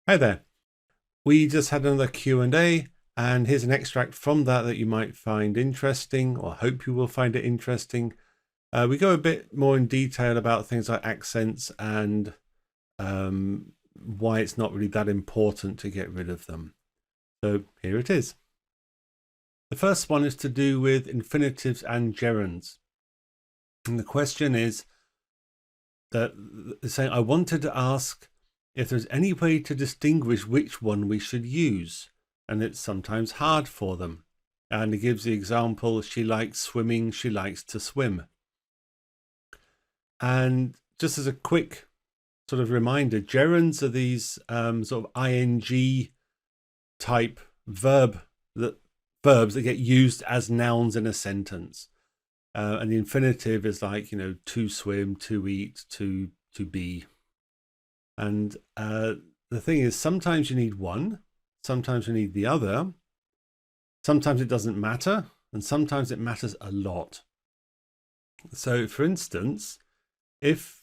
Hi there. We just had another Q&A, and here's an extract from that you might find interesting, or hope you will find it interesting. We go a bit more in detail about things like accents and why it's not really that important to get rid of them. So here it is. The first one is to do with infinitives and gerunds. And the question is that saying, I wanted to ask if there's any way to distinguish which one we should use, and it's sometimes hard for them. And it gives the example, she likes swimming, she likes to swim. And just as a quick sort of reminder, gerunds are these sort of ing type verbs that get used as nouns in a sentence. And the infinitive is like, to swim, to eat, to be. And the thing is, sometimes you need one, sometimes you need the other, sometimes it doesn't matter, and sometimes it matters a lot. So for instance, if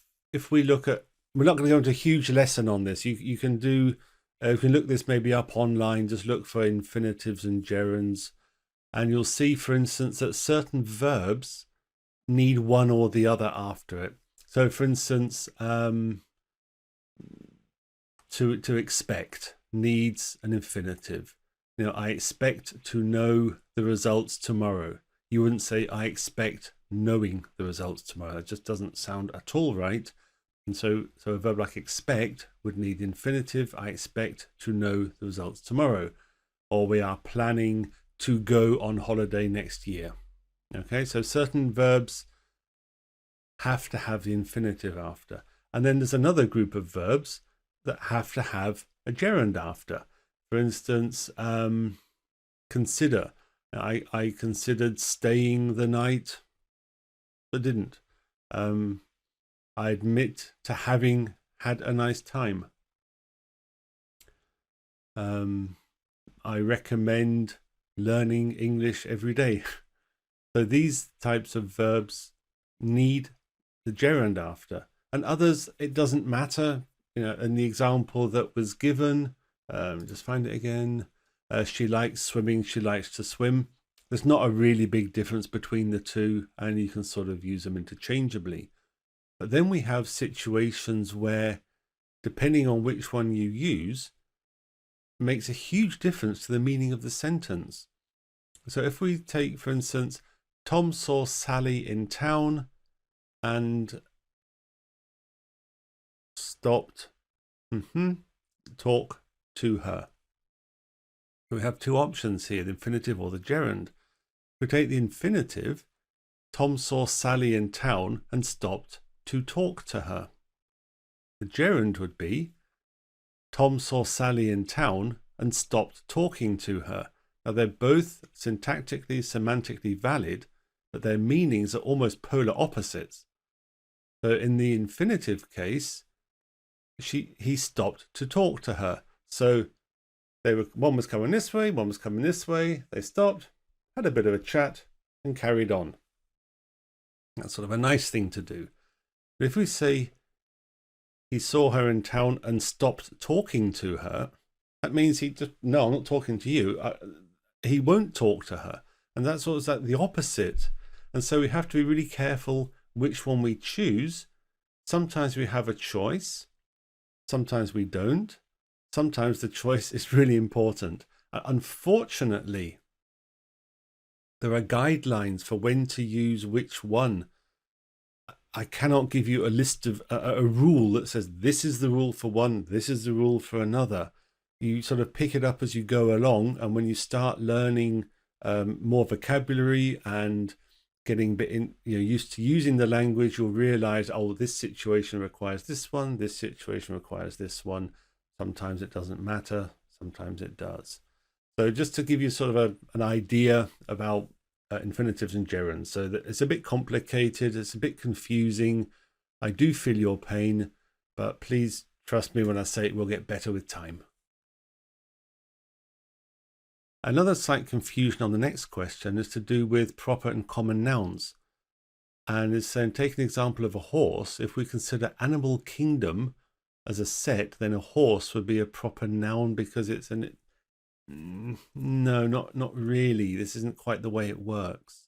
we look at, we're not going to go into a huge lesson on this. You can do, you can look this maybe up online, just look for infinitives and gerunds, and you'll see, for instance, that certain verbs need one or the other after it. So for instance, to expect needs an infinitive. I expect to know the results tomorrow. You wouldn't say, I expect knowing the results tomorrow. It just doesn't sound at all right. And so a verb like expect would need the infinitive. I expect to know the results tomorrow. Or we are planning to go on holiday next year. Okay, so certain verbs have to have the infinitive after. And then there's another group of verbs that have to have a gerund after. For instance, consider. I considered staying the night, but didn't. I admit to having had a nice time. I recommend learning English every day. So these types of verbs need the gerund after. And others, it doesn't matter. In the example that was given, just find it again. She likes swimming, she likes to swim. There's not a really big difference between the two, and you can sort of use them interchangeably. But then we have situations where, depending on which one you use, makes a huge difference to the meaning of the sentence. So if we take, for instance, Tom saw Sally in town and stopped talk to her. We have two options here, the infinitive or the gerund. If we take the infinitive, Tom saw Sally in town and stopped to talk to her. The gerund would be, Tom saw Sally in town and stopped talking to her. Now they're both syntactically, semantically valid, but their meanings are almost polar opposites. So in the infinitive case, he stopped to talk to her. So one was coming this way, one was coming this way. They stopped, had a bit of a chat, and carried on. That's sort of a nice thing to do. But if we say he saw her in town and stopped talking to her, that means no, I'm not talking to you. He won't talk to her. And that's sort of like the opposite. And so we have to be really careful which one we choose. Sometimes we have a choice. Sometimes we don't. Sometimes the choice is really important. Unfortunately, there are guidelines for when to use which one. I cannot give you a list of a rule that says this is the rule for one, this is the rule for another. You sort of pick it up as you go along, and when you start learning more vocabulary and getting a bit used to using the language, you'll realize, oh, this situation requires this one, this situation requires this one. Sometimes it doesn't matter, sometimes it does. So just to give you sort of an idea about infinitives and gerunds, so that it's a bit complicated, it's a bit confusing. I do feel your pain, but please trust me when I say it will get better with time. Another slight confusion on the next question is to do with proper and common nouns. And it's saying, take an example of a horse. If we consider animal kingdom as a set, then a horse would be a proper noun because it's an... No, not really. This isn't quite the way it works.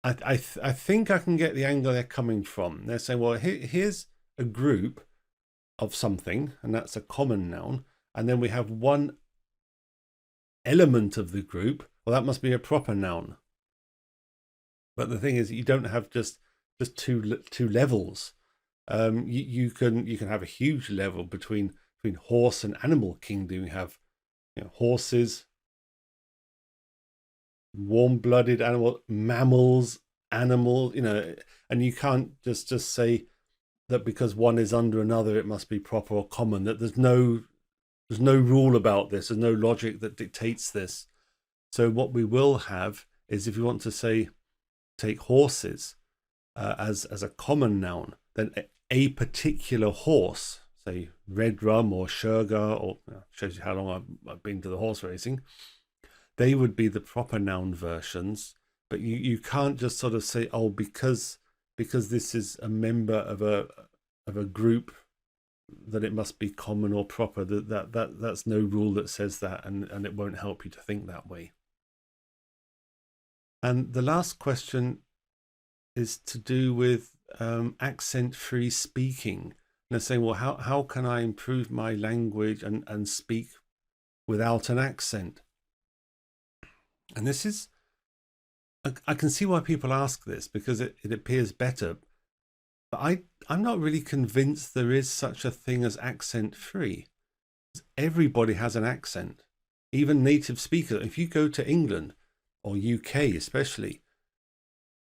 I think I can get the angle they're coming from. They're saying, well, here's a group of something, and that's a common noun, and then we have one element of the group. Well, that must be a proper noun. But the thing is, you don't have just two levels. You can have a huge level between horse and animal kingdom. You have, horses, warm-blooded animal, mammals, animals, and you can't just say that because one is under another it must be proper or common. That there's no rule about this. There's no logic that dictates this. So what we will have is, if you want to say, take horses as a common noun, then a particular horse, say Redrum or Shergar, or shows you how long I've been to the horse racing, they would be the proper noun versions. But you can't just sort of say, oh, because this is a member of a group, that it must be common or proper. That's no rule that says that, and it won't help you to think that way. And the last question is to do with accent-free speaking. And they're saying, well, how can I improve my language and speak without an accent? And this is, I can see why people ask this, because it appears better. But I'm not really convinced there is such a thing as accent-free. Everybody has an accent, even native speakers. If you go to England or UK especially,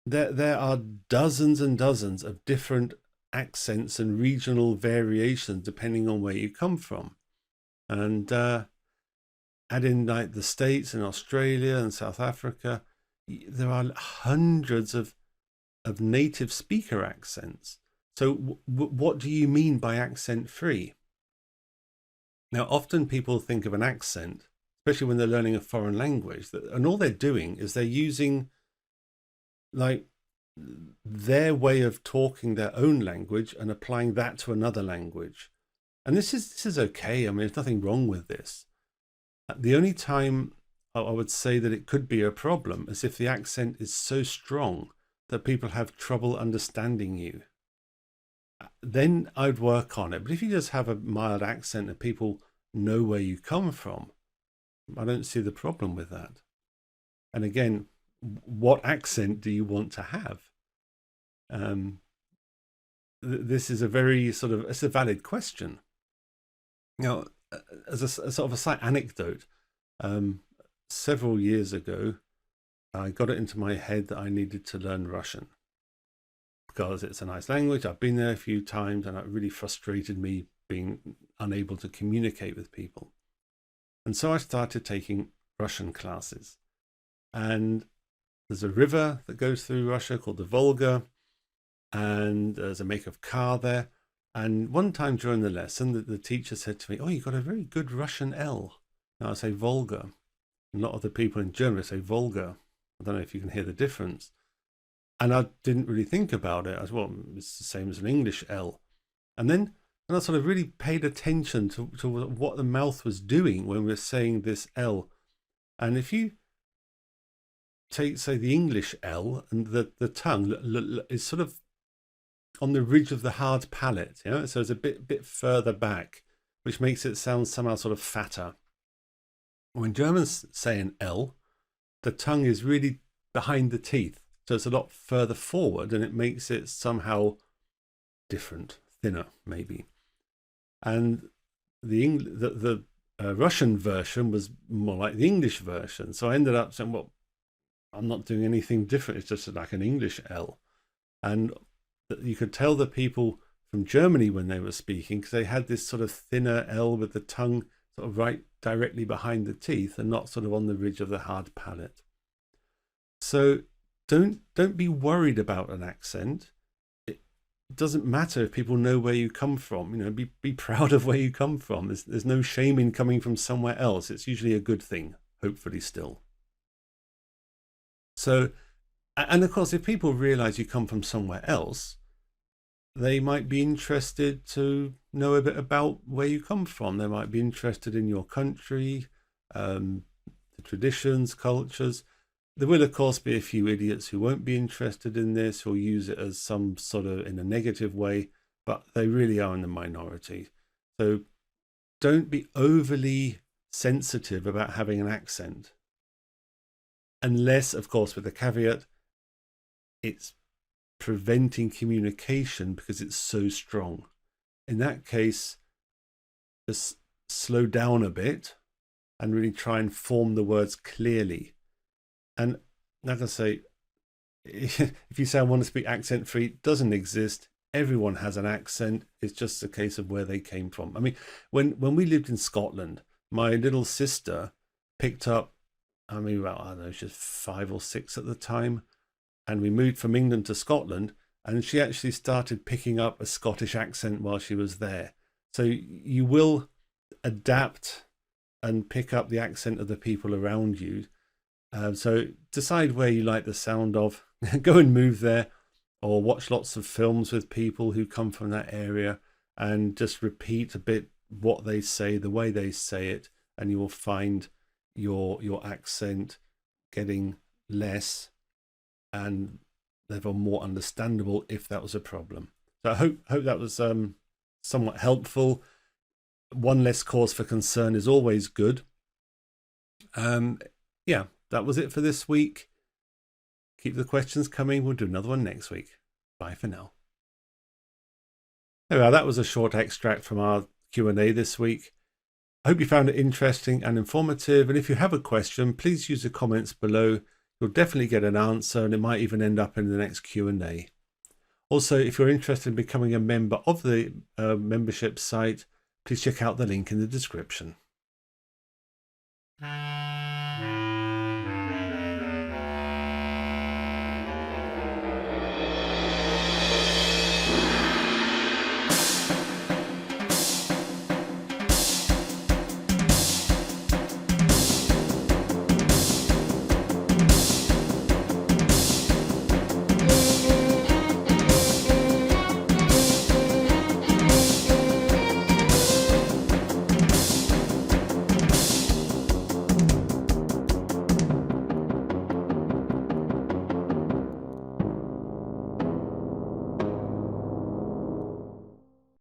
there are dozens and dozens of different accents and regional variations depending on where you come from. And add in like the States and Australia and South Africa, there are hundreds of native speaker accents. So what do you mean by accent free? Now, often people think of an accent, especially when they're learning a foreign language, and all they're doing is they're using like their way of talking their own language and applying that to another language. And this is okay. I mean, there's nothing wrong with this. The only time I would say that it could be a problem is if the accent is so strong that people have trouble understanding you. Then I'd work on it. But if you just have a mild accent and people know where you come from, I don't see the problem with that. And again, what accent do you want to have? This is a very it's a valid question. Now, as a sort of a slight anecdote, several years ago, I got it into my head that I needed to learn Russian because it's a nice language. I've been there a few times, and it really frustrated me being unable to communicate with people. And so I started taking Russian classes. And there's a river that goes through Russia called the Volga, and there's a make of car there. And one time during the lesson, the teacher said to me, "Oh, you've got a very good Russian L." Now I say Volga. A lot of the people in Germany say Volga. I don't know if you can hear the difference. And I didn't really think about it. I thought, well, it's the same as an English L. And then I sort of really paid attention to what the mouth was doing when we were saying this L. And if you take, say, the English L, and the tongue is sort of on the ridge of the hard palate, so it's a bit further back, which makes it sound somehow sort of fatter. When Germans say an L, the tongue is really behind the teeth, so it's a lot further forward, and it makes it somehow different, thinner maybe. And the Russian version was more like the English version, so I ended up saying, well, I'm not doing anything different, it's just like an English L. And you could tell the people from Germany when they were speaking, because they had this sort of thinner L with the tongue sort of right directly behind the teeth and not sort of on the ridge of the hard palate. So don't be worried about an accent. It doesn't matter if people know where you come from. Be proud of where you come from. There's no shame in coming from somewhere else. It's usually a good thing, hopefully still. So, and of course, if people realize you come from somewhere else, they might be interested to know a bit about where you come from. They might be interested in your country, the traditions, cultures. There will, of course, be a few idiots who won't be interested in this or use it as some sort of in a negative way, but they really are in the minority. So don't be overly sensitive about having an accent. Unless, of course, with the caveat, it's preventing communication because it's so strong. In that case, just slow down a bit and really try and form the words clearly. And like I say, if you say I want to speak accent free, it doesn't exist. Everyone has an accent. It's just a case of where they came from. I mean, when we lived in Scotland, my little sister picked up, I mean, well, I don't know, she was 5 or 6 at the time. And we moved from England to Scotland, and she actually started picking up a Scottish accent while she was there. So you will adapt and pick up the accent of the people around you. So decide where you like the sound of, go and move there, or watch lots of films with people who come from that area and just repeat a bit what they say, the way they say it, and you will find your accent getting less and therefore more understandable if that was a problem. So I hope that was somewhat helpful. One less cause for concern is always good. Yeah, that was it for this week. Keep the questions coming. We'll do another one next week. Bye for now. Well, that was a short extract from our Q&A this week. I hope you found it interesting and informative. And if you have a question, please use the comments below. You'll definitely get an answer, and it might even end up in the next Q&A. Also, if you're interested in becoming a member of the membership site, please check out the link in the description.